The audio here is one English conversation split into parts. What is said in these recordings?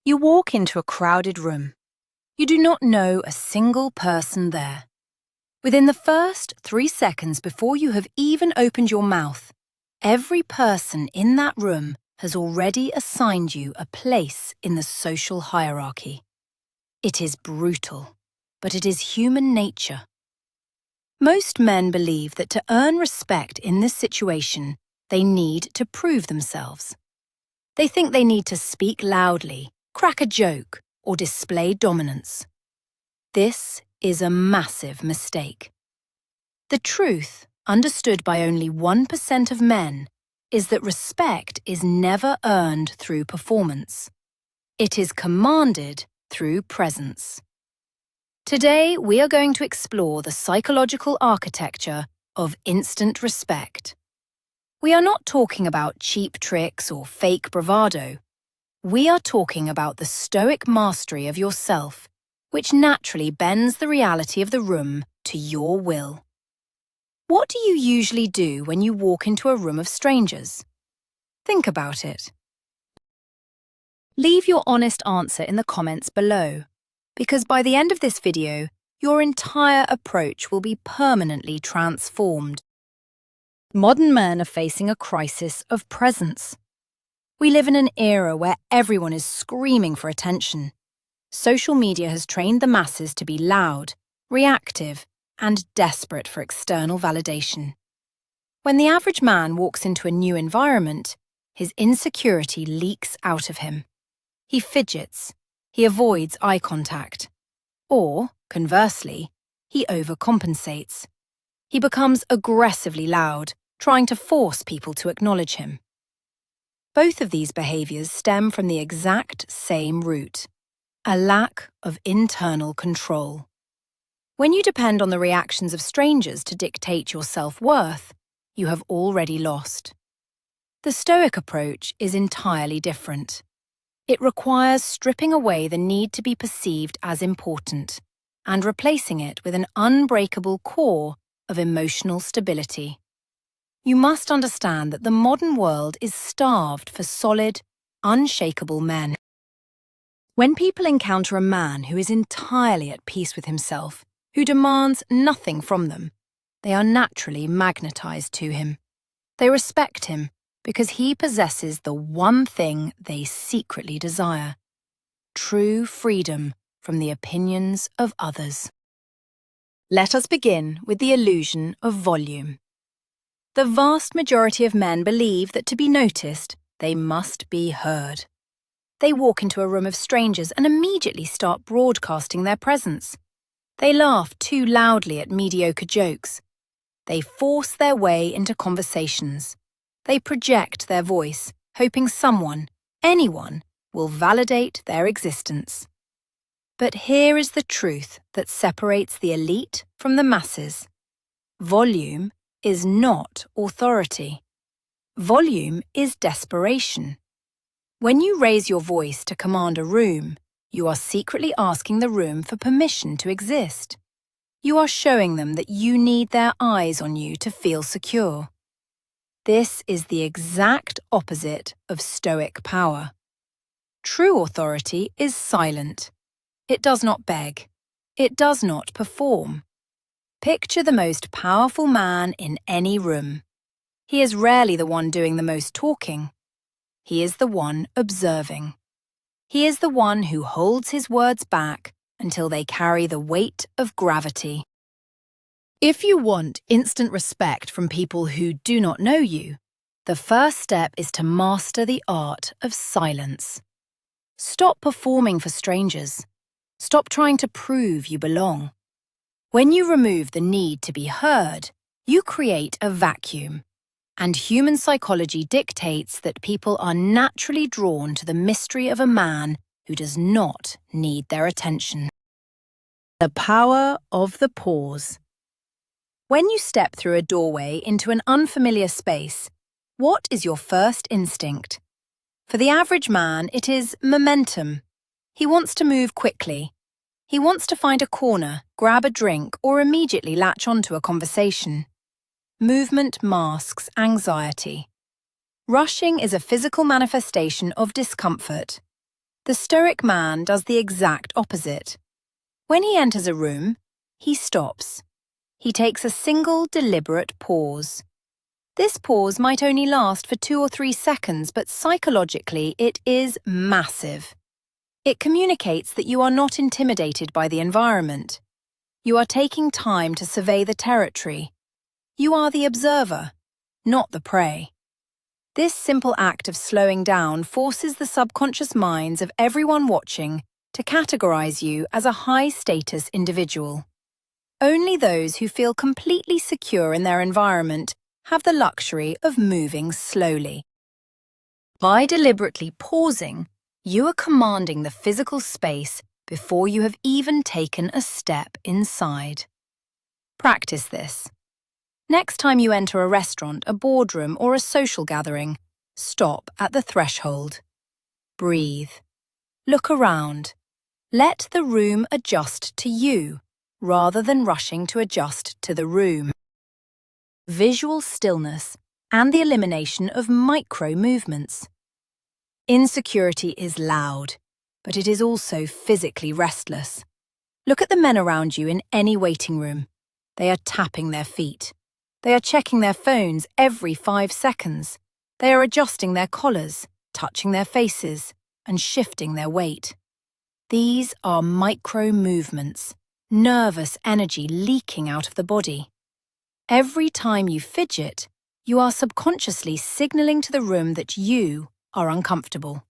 You walk into a crowded room. You do not know a single person there. Within the first 3 seconds before you have even opened your mouth, every person in that room has already assigned you a place in the social hierarchy. It is brutal, but it is human nature. Most men believe that to earn respect in this situation, they need to prove themselves. They think they need to speak loudly, crack a joke, or display dominance. This is a massive mistake. The truth, understood by only 1% of men, is that respect is never earned through performance. It is commanded through presence. Today, we are going to explore the psychological architecture of instant respect. We are not talking about cheap tricks or fake bravado. We are talking about the Stoic mastery of yourself, which naturally bends the reality of the room to your will. What do you usually do when you walk into a room of strangers? Think about it. Leave your honest answer in the comments below, because by the end of this video, your entire approach will be permanently transformed. Modern men are facing a crisis of presence. We live in an era where everyone is screaming for attention. Social media has trained the masses to be loud, reactive, and desperate for external validation. When the average man walks into a new environment, his insecurity leaks out of him. He fidgets, he avoids eye contact. Or, conversely, he overcompensates. He becomes aggressively loud, trying to force people to acknowledge him. Both of these behaviors stem from the exact same root: a lack of internal control. When you depend on the reactions of strangers to dictate your self-worth, you have already lost. The Stoic approach is entirely different. It requires stripping away the need to be perceived as important and replacing it with an unbreakable core of emotional stability. You must understand that the modern world is starved for solid, unshakable men. When people encounter a man who is entirely at peace with himself, who demands nothing from them, they are naturally magnetized to him. They respect him because he possesses the one thing they secretly desire: true freedom from the opinions of others. Let us begin with the illusion of volume. The vast majority of men believe that to be noticed, they must be heard. They walk into a room of strangers and immediately start broadcasting their presence. They laugh too loudly at mediocre jokes. They force their way into conversations. They project their voice, hoping someone, anyone, will validate their existence. But here is the truth that separates the elite from the masses. Volume is not authority. Volume is desperation. When you raise your voice to command a room, you are secretly asking the room for permission to exist. You are showing them that you need their eyes on you to feel secure. This is the exact opposite of Stoic power. True authority is silent. It does not beg. It does not perform. Picture the most powerful man in any room. He is rarely the one doing the most talking. He is the one observing. He is the one who holds his words back until they carry the weight of gravity. If you want instant respect from people who do not know you, the first step is to master the art of silence. Stop performing for strangers. Stop trying to prove you belong. When you remove the need to be heard, you create a vacuum. And human psychology dictates that people are naturally drawn to the mystery of a man who does not need their attention. The power of the pause. When you step through a doorway into an unfamiliar space, what is your first instinct? For the average man, it is momentum. He wants to move quickly. He wants to find a corner, grab a drink, or immediately latch onto a conversation. Movement masks anxiety. Rushing is a physical manifestation of discomfort. The Stoic man does the exact opposite. When he enters a room, he stops. He takes a single deliberate pause. This pause might only last for 2 or 3 seconds, but psychologically it is massive. It communicates that you are not intimidated by the environment. You are taking time to survey the territory. You are the observer, not the prey. This simple act of slowing down forces the subconscious minds of everyone watching to categorize you as a high-status individual. Only those who feel completely secure in their environment have the luxury of moving slowly. By deliberately pausing, you are commanding the physical space before you have even taken a step inside. Practice this. Next time you enter a restaurant, a boardroom, or a social gathering, stop at the threshold. Breathe. Look around. Let the room adjust to you, rather than rushing to adjust to the room. Visual stillness and the elimination of micro-movements. Insecurity is loud, but it is also physically restless. Look at the men around you in any waiting room. They are tapping their feet. They are checking their phones every 5 seconds. They are adjusting their collars, touching their faces, and shifting their weight. These are micro-movements, nervous energy leaking out of the body. Every time you fidget, you are subconsciously signaling to the room that you are uncomfortable.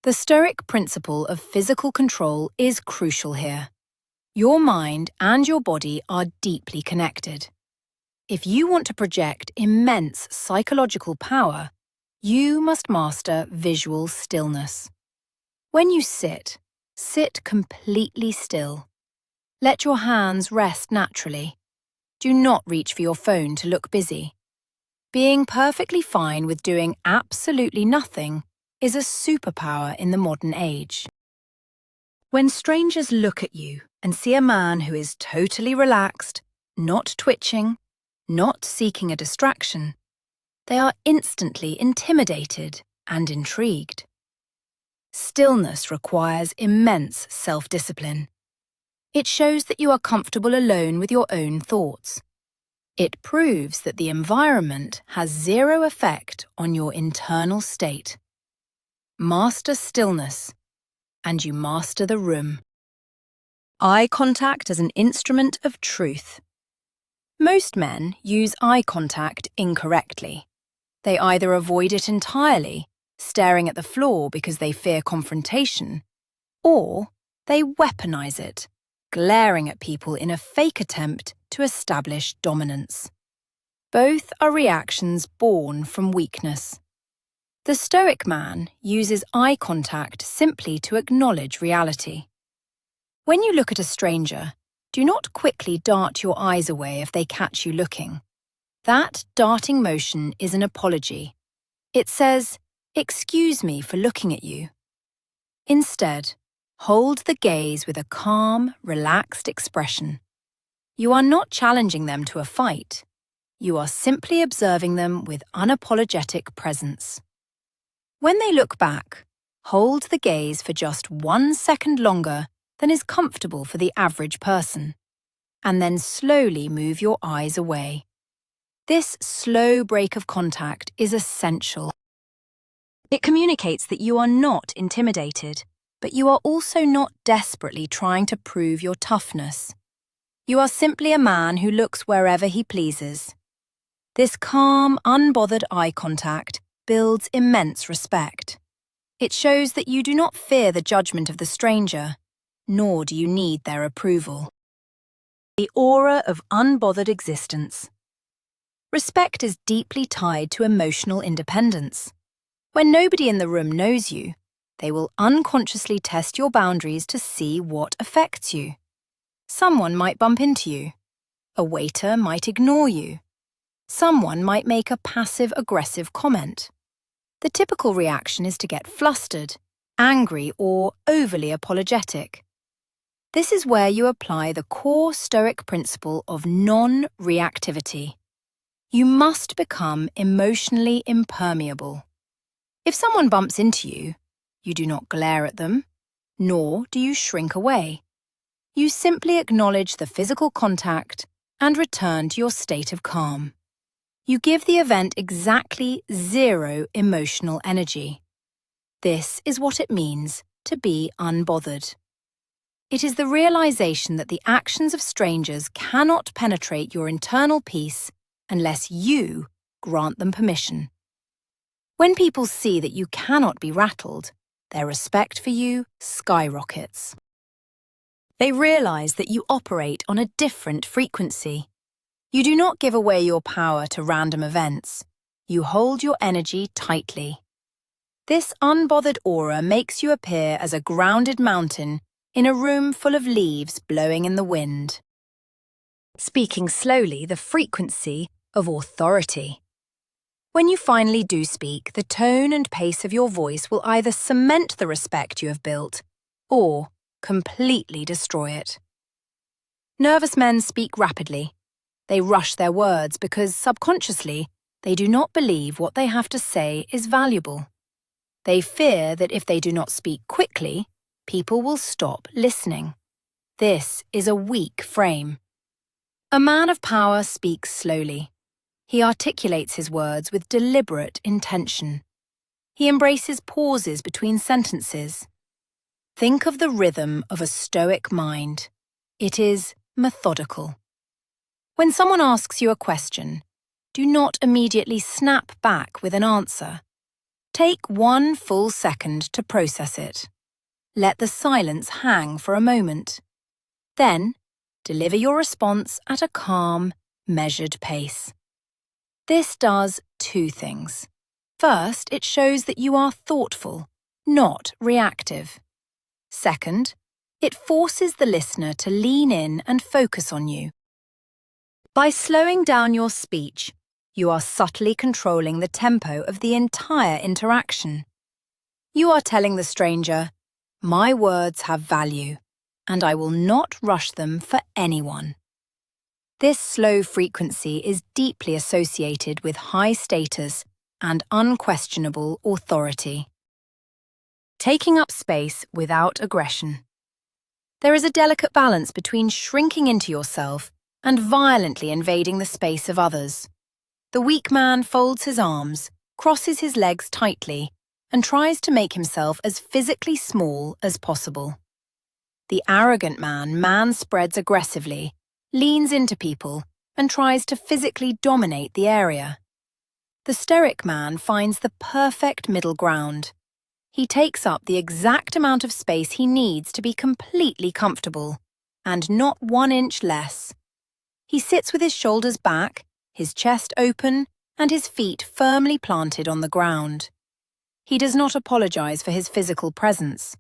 The Stoic principle of physical control is crucial here. Your mind and your body are deeply connected. If you want to project immense psychological power, you must master visual stillness. When you sit completely still. Let your hands rest naturally. Do not reach for your phone to look busy. Being perfectly fine with doing absolutely nothing is a superpower in the modern age. When strangers look at you and see a man who is totally relaxed, not twitching, not seeking a distraction, they are instantly intimidated and intrigued. Stillness requires immense self-discipline. It shows that you are comfortable alone with your own thoughts. It proves that the environment has zero effect on your internal state. Master stillness, and you master the room. Eye contact as an instrument of truth. Most men use eye contact incorrectly. They either avoid it entirely, staring at the floor because they fear confrontation, or they weaponize it, glaring at people in a fake attempt to establish dominance. Both are reactions born from weakness. The Stoic man uses eye contact simply to acknowledge reality. When you look at a stranger, do not quickly dart your eyes away if they catch you looking. That darting motion is an apology. It says, "Excuse me for looking at you." Instead, hold the gaze with a calm, relaxed expression. You are not challenging them to a fight. You are simply observing them with unapologetic presence. When they look back, hold the gaze for just 1 second longer than is comfortable for the average person, and then slowly move your eyes away. This slow break of contact is essential. It communicates that you are not intimidated, but you are also not desperately trying to prove your toughness. You are simply a man who looks wherever he pleases. This calm, unbothered eye contact builds immense respect. It shows that you do not fear the judgment of the stranger, nor do you need their approval. The aura of unbothered existence. Respect is deeply tied to emotional independence. When nobody in the room knows you, they will unconsciously test your boundaries to see what affects you. Someone might bump into you. A waiter might ignore you. Someone might make a passive-aggressive comment. The typical reaction is to get flustered, angry, or overly apologetic. This is where you apply the core Stoic principle of non-reactivity. You must become emotionally impermeable. If someone bumps into you, You do not glare at them, nor do you shrink away. You simply acknowledge the physical contact and return to your state of calm. You give the event exactly 0 emotional energy. This is what it means to be unbothered. It is the realization that the actions of strangers cannot penetrate your internal peace unless you grant them permission. When people see that you cannot be rattled, their respect for you skyrockets. They realize that you operate on a different frequency. You do not give away your power to random events. You hold your energy tightly. This unbothered aura makes you appear as a grounded mountain in a room full of leaves blowing in the wind. Speaking slowly, the frequency of authority. When you finally do speak, the tone and pace of your voice will either cement the respect you have built or completely destroy it. Nervous men speak rapidly. They rush their words because subconsciously they do not believe what they have to say is valuable. They fear that if they do not speak quickly, people will stop listening. This is a weak frame. A man of power speaks slowly. He articulates his words with deliberate intention. He embraces pauses between sentences. Think of the rhythm of a Stoic mind. It is methodical. When someone asks you a question, do not immediately snap back with an answer. Take 1 full second to process it. Let the silence hang for a moment. Then, deliver your response at a calm, measured pace. This does 2 things. First, it shows that you are thoughtful, not reactive. Second, it forces the listener to lean in and focus on you. By slowing down your speech, you are subtly controlling the tempo of the entire interaction. You are telling the stranger, "My words have value, and I will not rush them for anyone." This slow frequency is deeply associated with high status and unquestionable authority. Taking up space without aggression. There is a delicate balance between shrinking into yourself and violently invading the space of others. The weak man folds his arms, crosses his legs tightly, and tries to make himself as physically small as possible. The arrogant man spreads aggressively, leans into people, and tries to physically dominate the area. The Stoic man finds the perfect middle ground. He takes up the exact amount of space he needs to be completely comfortable, and not 1 inch less. He sits with his shoulders back, his chest open, and his feet firmly planted on the ground. He does not apologize for his physical presence.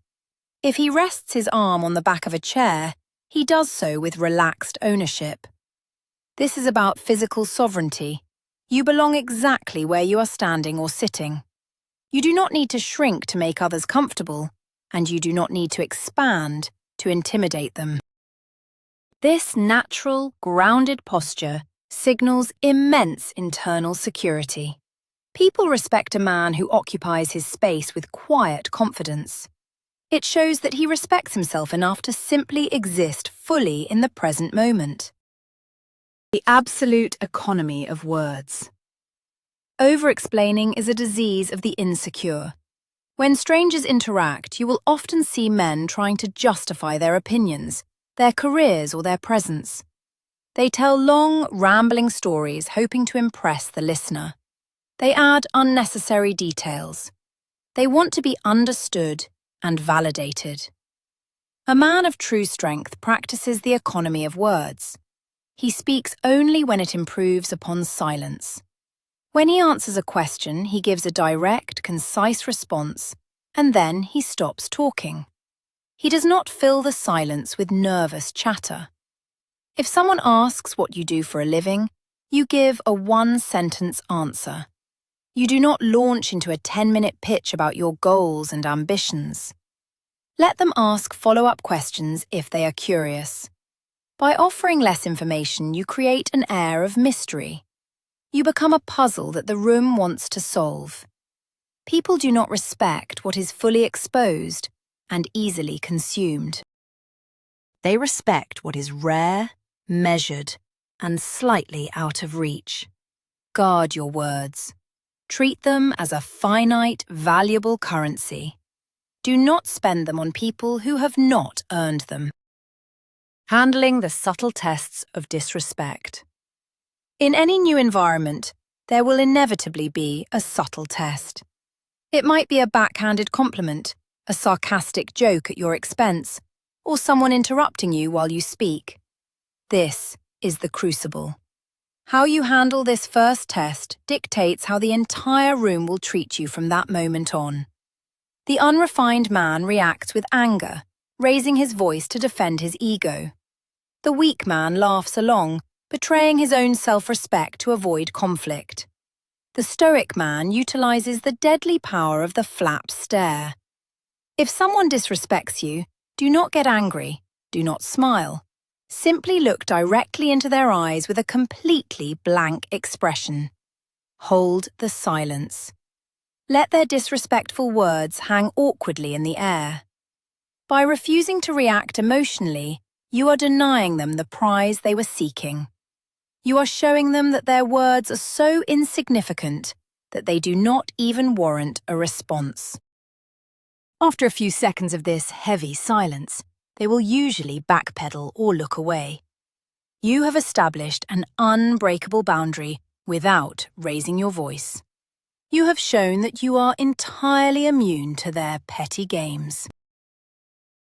If he rests his arm on the back of a chair, he does so with relaxed ownership. This is about physical sovereignty. You belong exactly where you are standing or sitting. You do not need to shrink to make others comfortable, and you do not need to expand to intimidate them. This natural, grounded posture signals immense internal security. People respect a man who occupies his space with quiet confidence. It shows that he respects himself enough to simply exist fully in the present moment. The absolute economy of words. Over-explaining is a disease of the insecure. When strangers interact, you will often see men trying to justify their opinions, their careers, or their presence. They tell long, rambling stories hoping to impress the listener. They add unnecessary details. They want to be understood and validated. A man of true strength practices the economy of words. He speaks only when it improves upon silence. When he answers a question, he gives a direct, concise response, and then he stops talking. He does not fill the silence with nervous chatter. If someone asks what you do for a living, you give a 1-sentence answer. You do not launch into a 10-minute pitch about your goals and ambitions. Let them ask follow-up questions if they are curious. By offering less information, you create an air of mystery. You become a puzzle that the room wants to solve. People do not respect what is fully exposed and easily consumed. They respect what is rare, measured, and slightly out of reach. Guard your words. Treat them as a finite, valuable currency. Do not spend them on people who have not earned them. Handling the subtle tests of disrespect. In any new environment, there will inevitably be a subtle test. It might be a backhanded compliment, a sarcastic joke at your expense, or someone interrupting you while you speak. This is the crucible. How you handle this first test dictates how the entire room will treat you from that moment on. The unrefined man reacts with anger, raising his voice to defend his ego. The weak man laughs along, betraying his own self-respect to avoid conflict. The Stoic man utilizes the deadly power of the flap stare. If someone disrespects you, do not get angry, do not smile. Simply look directly into their eyes with a completely blank expression. Hold the silence. Let their disrespectful words hang awkwardly in the air. By refusing to react emotionally, you are denying them the prize they were seeking. You are showing them that their words are so insignificant that they do not even warrant a response. After a few seconds of this heavy silence, they will usually backpedal or look away. You have established an unbreakable boundary without raising your voice. You have shown that you are entirely immune to their petty games.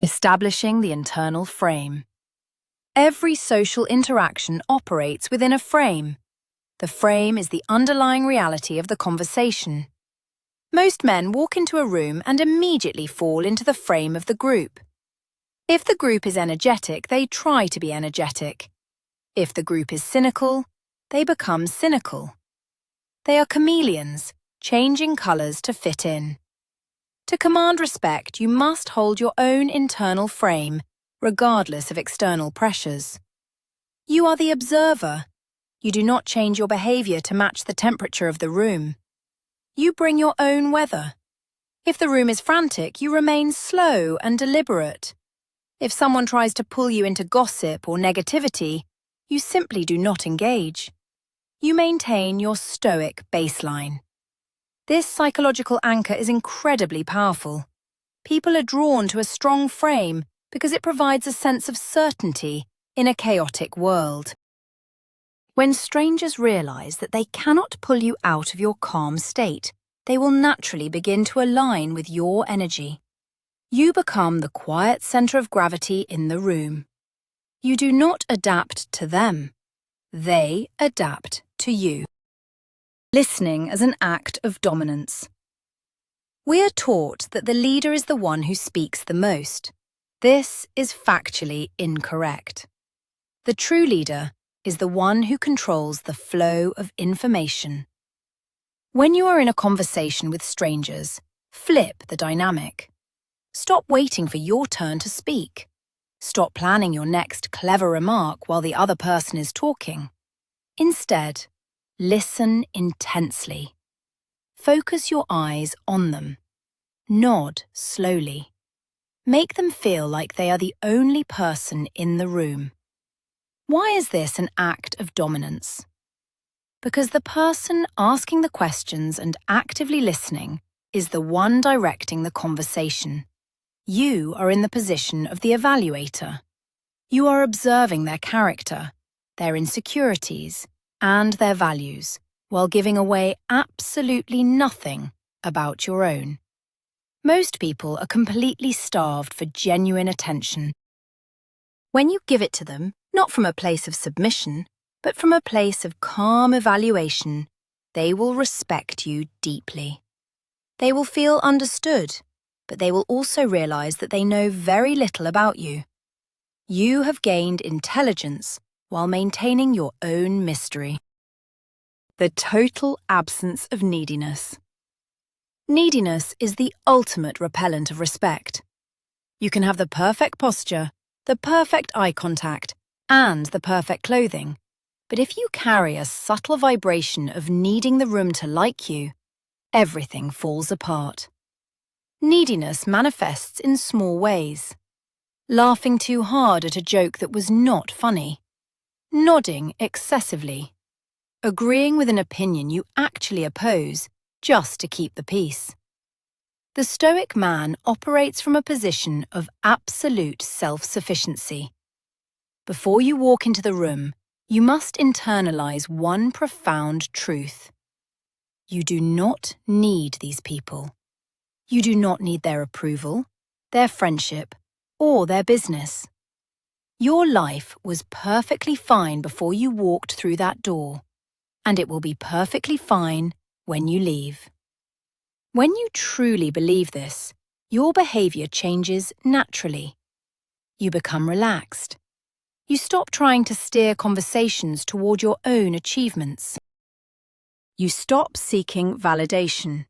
Establishing the internal frame. Every social interaction operates within a frame. The frame is the underlying reality of the conversation. Most men walk into a room and immediately fall into the frame of the group. If the group is energetic, they try to be energetic. If the group is cynical, they become cynical. They are chameleons, changing colours to fit in. To command respect, you must hold your own internal frame, regardless of external pressures. You are the observer. You do not change your behaviour to match the temperature of the room. You bring your own weather. If the room is frantic, you remain slow and deliberate. If someone tries to pull you into gossip or negativity, you simply do not engage. You maintain your stoic baseline. This psychological anchor is incredibly powerful. People are drawn to a strong frame because it provides a sense of certainty in a chaotic world. When strangers realize that they cannot pull you out of your calm state, they will naturally begin to align with your energy. You become the quiet center of gravity in the room. You do not adapt to them. They adapt to you. Listening as an act of dominance. We are taught that the leader is the one who speaks the most. This is factually incorrect. The true leader is the one who controls the flow of information. When you are in a conversation with strangers, flip the dynamic. Stop waiting for your turn to speak. Stop planning your next clever remark while the other person is talking. Instead, listen intensely. Focus your eyes on them. Nod slowly. Make them feel like they are the only person in the room. Why is this an act of dominance? Because the person asking the questions and actively listening is the one directing the conversation. You are in the position of the evaluator. You are observing their character, their insecurities, and their values, while giving away absolutely nothing about your own. Most people are completely starved for genuine attention. When you give it to them, not from a place of submission, but from a place of calm evaluation, they will respect you deeply. They will feel understood, but they will also realize that they know very little about you. You have gained intelligence while maintaining your own mystery. The total absence of neediness. Neediness is the ultimate repellent of respect. You can have the perfect posture, the perfect eye contact, and the perfect clothing, but if you carry a subtle vibration of needing the room to like you, everything falls apart. Neediness manifests in small ways. Laughing too hard at a joke that was not funny. Nodding excessively. Agreeing with an opinion you actually oppose just to keep the peace. The Stoic man operates from a position of absolute self-sufficiency. Before you walk into the room, you must internalize one profound truth. You do not need these people. You do not need their approval, their friendship, or their business. Your life was perfectly fine before you walked through that door, and it will be perfectly fine when you leave. When you truly believe this, your behavior changes naturally. You become relaxed. You stop trying to steer conversations toward your own achievements. You stop seeking validation.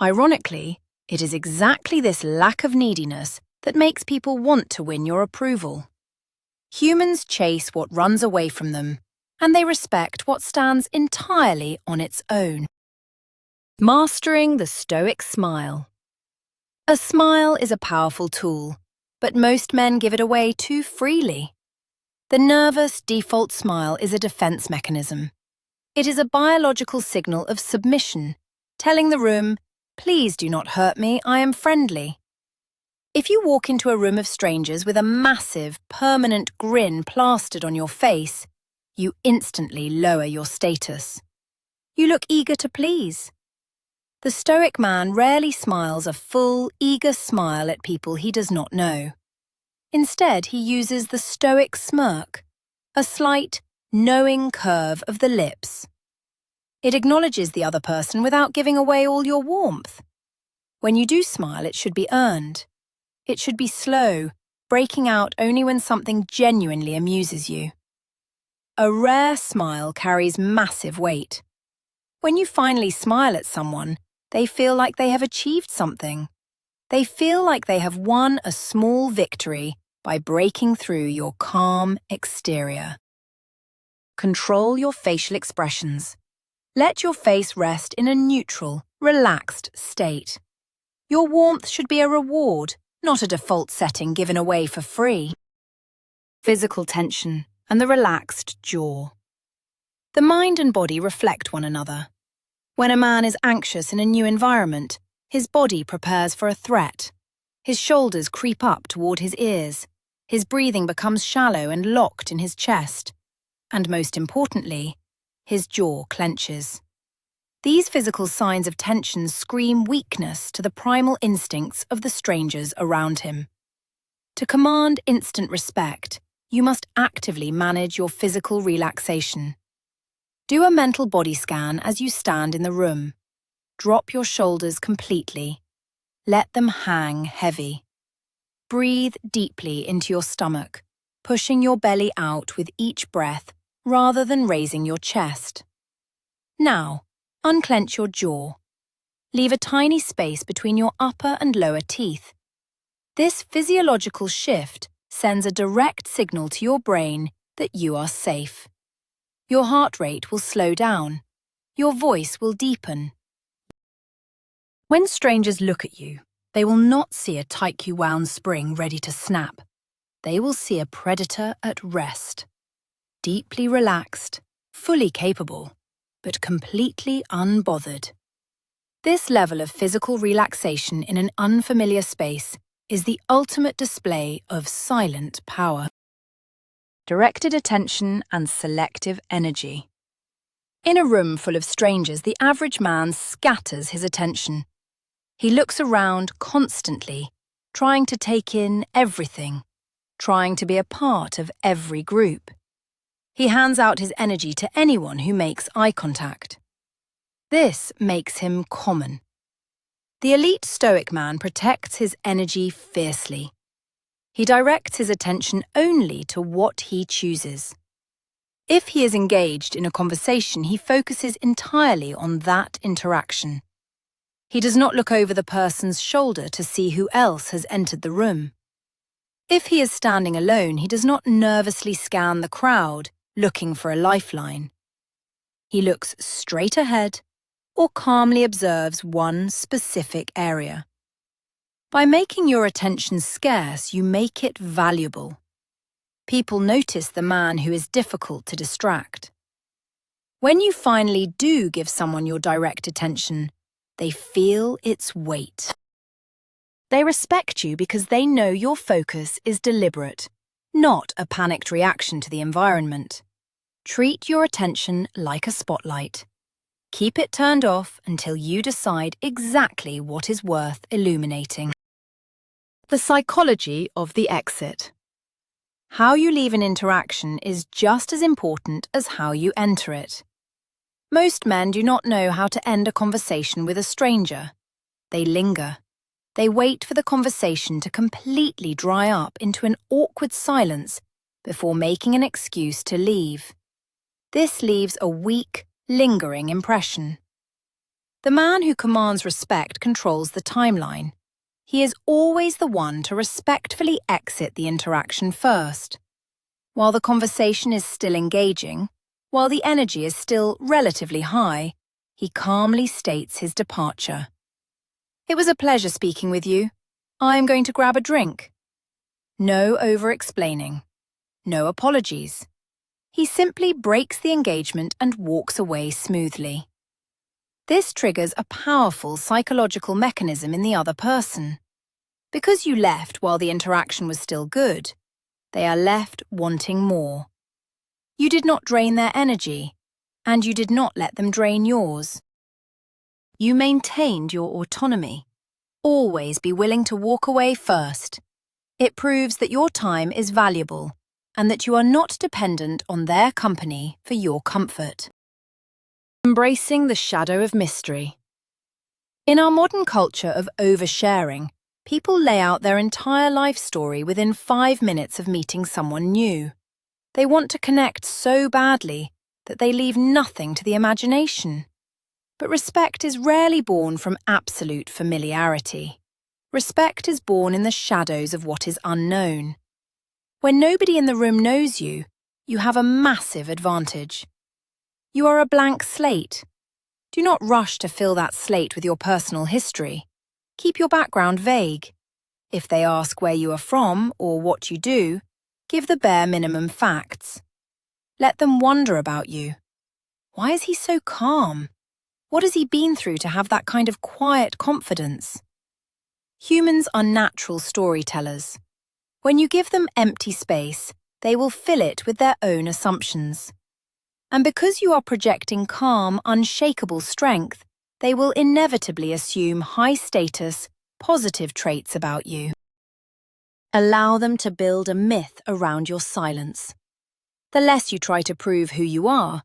Ironically, it is exactly this lack of neediness that makes people want to win your approval. Humans chase what runs away from them, and they respect what stands entirely on its own. Mastering the Stoic smile. A smile is a powerful tool, but most men give it away too freely. The nervous default smile is a defense mechanism. It is a biological signal of submission, telling the room, "Please do not hurt me, I am friendly." If you walk into a room of strangers with a massive, permanent grin plastered on your face, you instantly lower your status. You look eager to please. The Stoic man rarely smiles a full, eager smile at people he does not know. Instead, he uses the Stoic smirk, a slight, knowing curve of the lips. It acknowledges the other person without giving away all your warmth. When you do smile, it should be earned. It should be slow, breaking out only when something genuinely amuses you. A rare smile carries massive weight. When you finally smile at someone, they feel like they have achieved something. They feel like they have won a small victory by breaking through your calm exterior. Control your facial expressions. Let your face rest in a neutral, relaxed state. Your warmth should be a reward, not a default setting given away for free. Physical tension and the relaxed jaw. The mind and body reflect one another. When a man is anxious in a new environment, his body prepares for a threat. His shoulders creep up toward his ears. His breathing becomes shallow and locked in his chest. And most importantly, his jaw clenches. These physical signs of tension scream weakness to the primal instincts of the strangers around him. To command instant respect, you must actively manage your physical relaxation. Do a mental body scan as you stand in the room. Drop your shoulders completely. Let them hang heavy. Breathe deeply into your stomach, pushing your belly out with each breath rather than raising your chest. Now, unclench your jaw. Leave a tiny space between your upper and lower teeth. This physiological shift sends a direct signal to your brain that you are safe. Your heart rate will slow down. Your voice will deepen. When strangers look at you, they will not see a tightly wound spring ready to snap. They will see a predator at rest. Deeply relaxed, fully capable, but completely unbothered. This level of physical relaxation in an unfamiliar space is the ultimate display of silent power. Directed attention and selective energy. In a room full of strangers, the average man scatters his attention. He looks around constantly, trying to take in everything, trying to be a part of every group. He hands out his energy to anyone who makes eye contact. This makes him common. The elite Stoic man protects his energy fiercely. He directs his attention only to what he chooses. If he is engaged in a conversation, he focuses entirely on that interaction. He does not look over the person's shoulder to see who else has entered the room. If he is standing alone, he does not nervously scan the crowd, looking for a lifeline. He looks straight ahead, or calmly observes one specific area. By making your attention scarce, you make it valuable. People notice the man who is difficult to distract. When you finally do give someone your direct attention, they feel its weight. They respect you because they know your focus is deliberate, not a panicked reaction to the environment. Treat your attention like a spotlight. Keep it turned off until you decide exactly what is worth illuminating. The psychology of the exit. How you leave an interaction is just as important as how you enter it. Most men do not know how to end a conversation with a stranger. They linger. They wait for the conversation to completely dry up into an awkward silence before making an excuse to leave. This leaves a weak, lingering impression. The man who commands respect controls the timeline. He is always the one to respectfully exit the interaction first. While the conversation is still engaging, while the energy is still relatively high, he calmly states his departure. It was a pleasure speaking with you. I am going to grab a drink. No over-explaining. No apologies. He simply breaks the engagement and walks away smoothly. This triggers a powerful psychological mechanism in the other person. Because you left while the interaction was still good, they are left wanting more. You did not drain their energy, and you did not let them drain yours. You maintained your autonomy. Always be willing to walk away first. It proves that your time is valuable and that you are not dependent on their company for your comfort. Embracing the shadow of mystery. In our modern culture of oversharing, people lay out their entire life story within 5 minutes of meeting someone new. They want to connect so badly that they leave nothing to the imagination. But respect is rarely born from absolute familiarity. Respect is born in the shadows of what is unknown. When nobody in the room knows you, you have a massive advantage. You are a blank slate. Do not rush to fill that slate with your personal history. Keep your background vague. If they ask where you are from or what you do, give the bare minimum facts. Let them wonder about you. Why is he so calm? What has he been through to have that kind of quiet confidence? Humans are natural storytellers. When you give them empty space, they will fill it with their own assumptions. And because you are projecting calm, unshakable strength, they will inevitably assume high-status, positive traits about you. Allow them to build a myth around your silence. The less you try to prove who you are,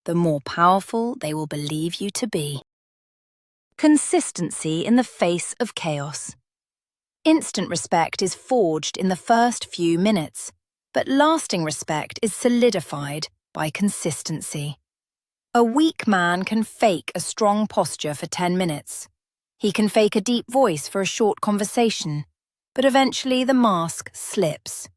the more powerful they will believe you to be. Consistency in the face of chaos. Instant respect is forged in the first few minutes, but lasting respect is solidified by consistency. A weak man can fake a strong posture for 10 minutes. He can fake a deep voice for a short conversation, but eventually the mask slips.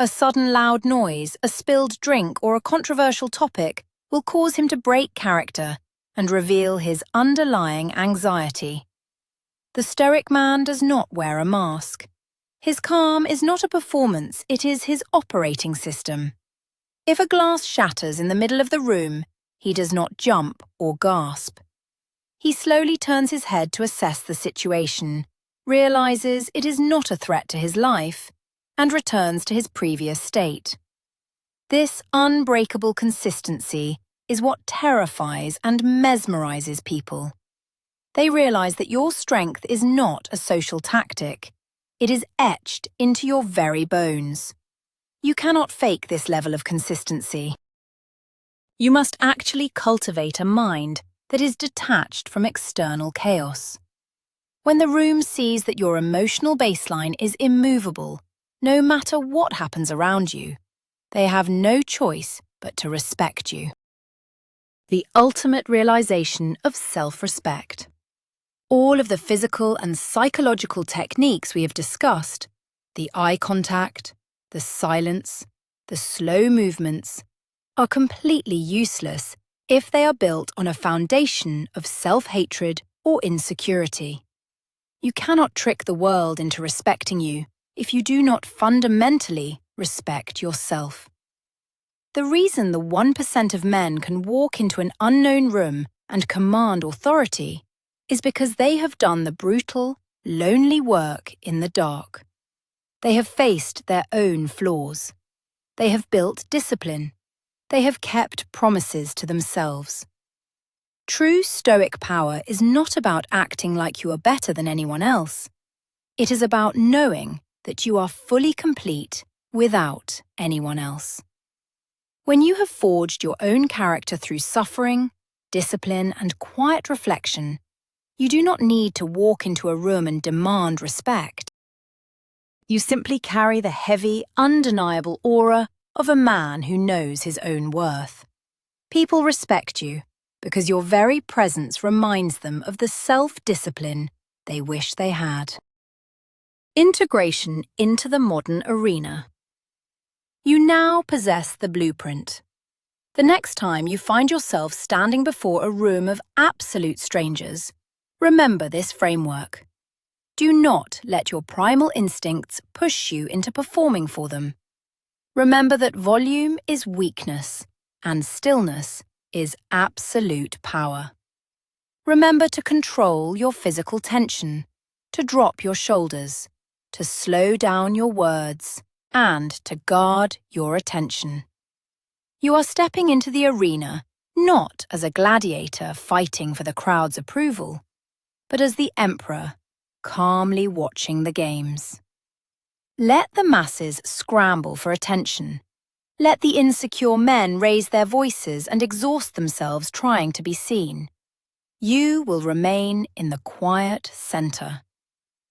A sudden loud noise, a spilled drink, or a controversial topic will cause him to break character and reveal his underlying anxiety. The Stoic man does not wear a mask. His calm is not a performance, it is his operating system. If a glass shatters in the middle of the room, he does not jump or gasp. He slowly turns his head to assess the situation, realizes it is not a threat to his life, and returns to his previous state. This unbreakable consistency is what terrifies and mesmerizes people. They realize that your strength is not a social tactic. It is etched into your very bones. You cannot fake this level of consistency. You must actually cultivate a mind that is detached from external chaos. When the room sees that your emotional baseline is immovable, no matter what happens around you, they have no choice but to respect you. The ultimate realization of self-respect. All of the physical and psychological techniques we have discussed, the eye contact, the silence, the slow movements, are completely useless if they are built on a foundation of self-hatred or insecurity. You cannot trick the world into respecting you if you do not fundamentally respect yourself. The reason the 1% of men can walk into an unknown room and command authority is because they have done the brutal, lonely work in the dark. They have faced their own flaws. They have built discipline. They have kept promises to themselves. True Stoic power is not about acting like you are better than anyone else. It is about knowing that you are fully complete without anyone else. When you have forged your own character through suffering, discipline, and quiet reflection, you do not need to walk into a room and demand respect. You simply carry the heavy, undeniable aura of a man who knows his own worth. People respect you because your very presence reminds them of the self-discipline they wish they had. Integration into the modern arena. You now possess the blueprint. The next time you find yourself standing before a room of absolute strangers, remember this framework. Do not let your primal instincts push you into performing for them. Remember that volume is weakness and stillness is absolute power. Remember to control your physical tension, to drop your shoulders, to slow down your words, and to guard your attention. You are stepping into the arena not as a gladiator fighting for the crowd's approval, but as the emperor calmly watching the games. Let the masses scramble for attention. Let the insecure men raise their voices and exhaust themselves trying to be seen. You will remain in the quiet center.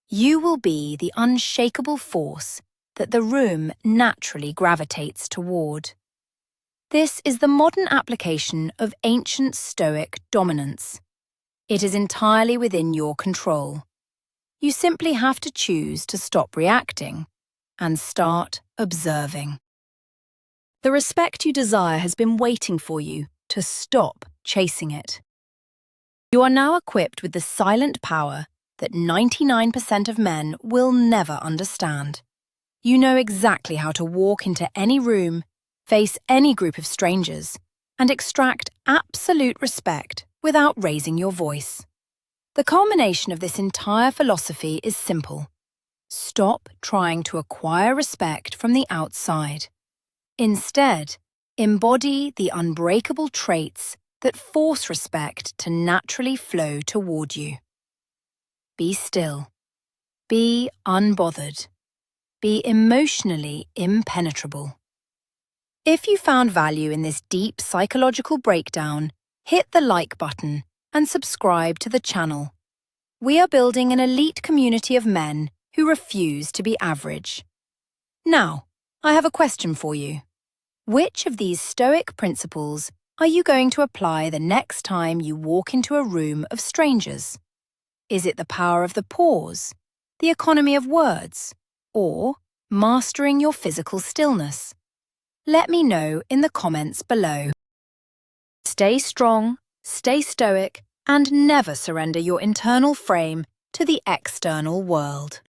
You will be the unshakable force that the room naturally gravitates toward. This is the modern application of ancient Stoic dominance. It is entirely within your control. You simply have to choose to stop reacting and start observing. The respect you desire has been waiting for you to stop chasing it. You are now equipped with the silent power that 99% of men will never understand. You know exactly how to walk into any room, face any group of strangers, and extract absolute respect without raising your voice. The culmination of this entire philosophy is simple. Stop trying to acquire respect from the outside. Instead, embody the unbreakable traits that force respect to naturally flow toward you. Be still. Be unbothered. Be emotionally impenetrable. If you found value in this deep psychological breakdown, hit the like button and subscribe to the channel. We are building an elite community of men who refuse to be average. Now, I have a question for you. Which of these Stoic principles are you going to apply the next time you walk into a room of strangers? Is it the power of the pause, the economy of words, or mastering your physical stillness? Let me know in the comments below. Stay strong, stay stoic, and never surrender your internal frame to the external world.